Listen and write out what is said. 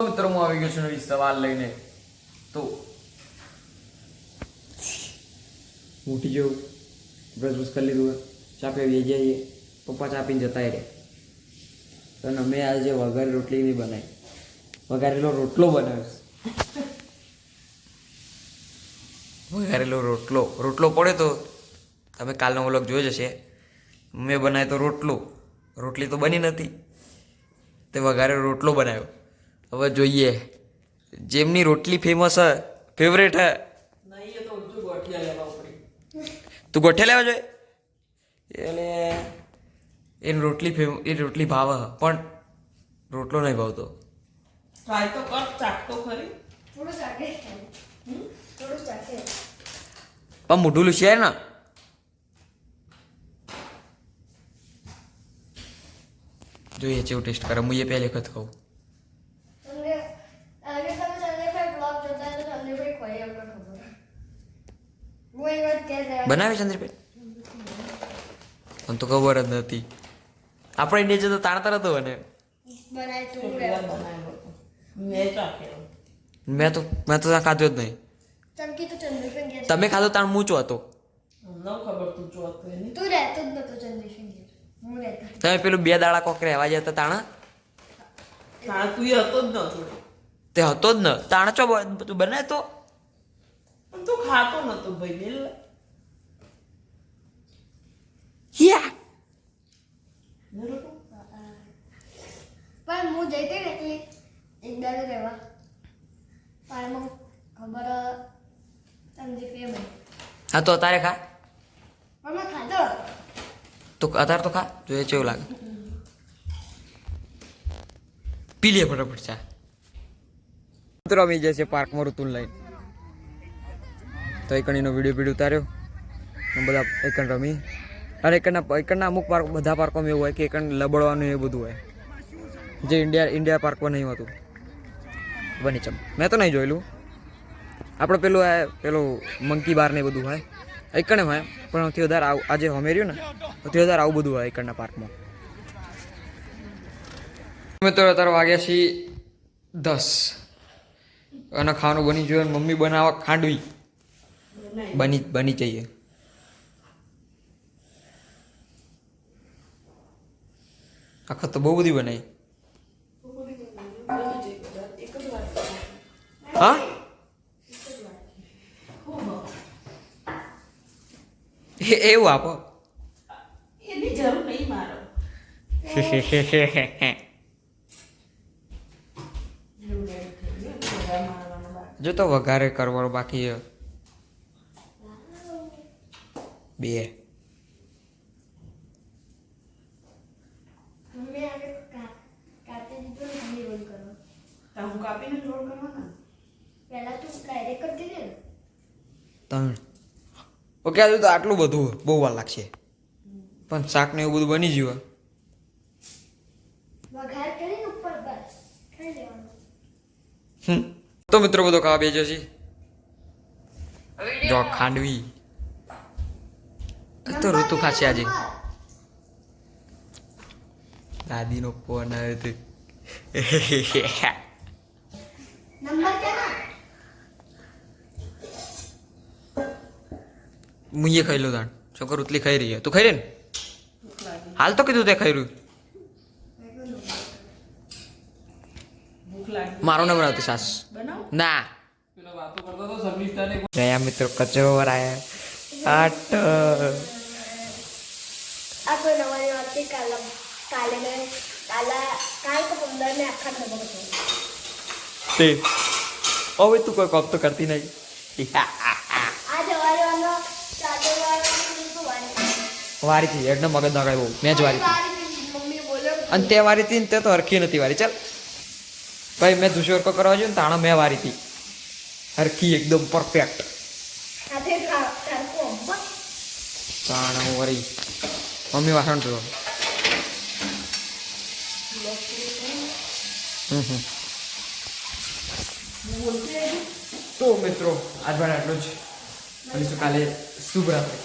મિત્રો હું આવી ગયો છું નવી સવાલ લઈને. તો ઉઠી જાઉં, બ્રશ કરી લીધું, ચા પીવી જઈએ. પપ્પા ચા પીને જતા રહે. અને મેં આજે વઘારેલી રોટલી નહીં બનાવી, વઘારેલો રોટલો બનાવ્યો. વઘારેલો રોટલો પડે તો તમે કાલનો વ્લોગ જોઈ જશે. મેં બનાવ્યો તો રોટલી તો બની નથી, તે વઘારેલો રોટલો બનાવ્યો. હવે જોઈએ જેમની રોટલી ફેમસ હે, ફેવરેટ હે. તું ગોઠિયા લેવા જોઈએ એટલે એ રોટલી ભાવે પણ રોટલો નહીં ભાવતો. ટ્રાય તો કર, ચાખતો ખરી. પણ મોઢું લૂછ્યા ને. જોઈએ કેવું ટેસ્ટ કરે. હું એ પહેલી વખત ખાઉં. બનાવે ચંદ્રભાઈ મને તો ખબર જ નથી. આપણે ઇન્ડિયા જતો તાણતર હતો ને. મેં તો ત્યાં ખાધો જ નહીં. તમે ખાધો તાણ મૂચો હતો. તમે પેલું 2 દાડા કોક રહેવા જતા તાણા તે હતો જ ને. તાણા ચો બનાય તો તું ખાતો નતો ભાઈ બેલ. પણ હું જઈતી ને એટલે એક દાડો રહેવા પણ ખબર સમજી પે હા તો અત્યારે ખા. પણ મેં ખાધો તો અત્યારે તો ખા, જોઈએ કેવું લાગે. પી લે ફટાફટ ચા. મિત્રો આવી જશે પાર્કમાં ઋતુન લઈને. તો એકણીનો વિડીયો ઉતાર્યો. બધા એકણ રમી. અને એકણના અમુક પાર્ક, બધા પાર્કોમાં એવું હોય કે એકણ લબડવાનું એ બધું હોય, જે ઇન્ડિયા પાર્કમાં નહીં હોતું. બની ચમ મેં તો નહીં જોયેલું. આપણે પેલું મંકી બાર ને એ બધું હોય એકણે હોય, પણ સૌથી વધારે આજે હોમેર્યું ને સૌથી વધારે આવું બધું હોય એકણના પાર્કમાં. મિત્રો અત્યારે વાગ્યા છીએ 10 અને ખાવાનું બની જોયું. મમ્મી બનાવવા ખાંડવી બની જઈએ. આખા તો બહુ બધી બનાવી. હા એવું આપો. એની જરૂર નહીં મારો. જો તો વઘારે કરવાનો બાકી 2. મમ્મી આગળ કાપી દીધો ને તમે રોલ કરો. હું કાપીને રોલ કરવાના. પહેલા તું ડાયરેક્ટ કરતી ને. 3 ઓકે. આજુ તો આટલું બધું બહુ વાર લાગશે, પણ શાક ને એવું બધું બની ગયું. વઘાર કરીને ઉપર બસ ખાઈ લેવાનું. તો મિત્રો બધો ખાવા બેજો છે. જો ખાંડવી તો ઋતુ ખાશે આજે. દાદીનો ફોન આવ્યો હતો. નંબર કેના મુઈએ ખાઈ લો તાણ. છોકરો ઉતલી ખાઈ રહી. તું ખાઈ રહી ને? હાલ તો કીધું તે ખાઈ રહ્યું. ભૂખ લાગી. મારો નંબર આવતી સાસ બનાવ. ના. જયા મિત્રો કચરો વરાયા. આટ આ કોઈ નવાની વાત છે. કાલ તો 15 ને આખા ખબર છે. તે હવે તું કોઈ કોપ તો કરતી નહીં. આ જવારીવાનો ચાદર વારી થી એકદમ મગજ ના બહુ. મેં જ વારી હતી મમ્મી બોલ્યો અને તે વારી હતી ને તે તો હરખી નથી વારી. ચાલ ભાઈ મેં દુશ્વર્કો કરવા જોઈએ ને તાણા મેં વારી હતી હરખી એકદમ પરફેક્ટ. હાથે કારકો બસ તાણા હું વરી મમ્મી વાસણ તો તો મિત્રો આજ માટે આટલું જ. મળીશું કાલે. શુભ રાત્રિ.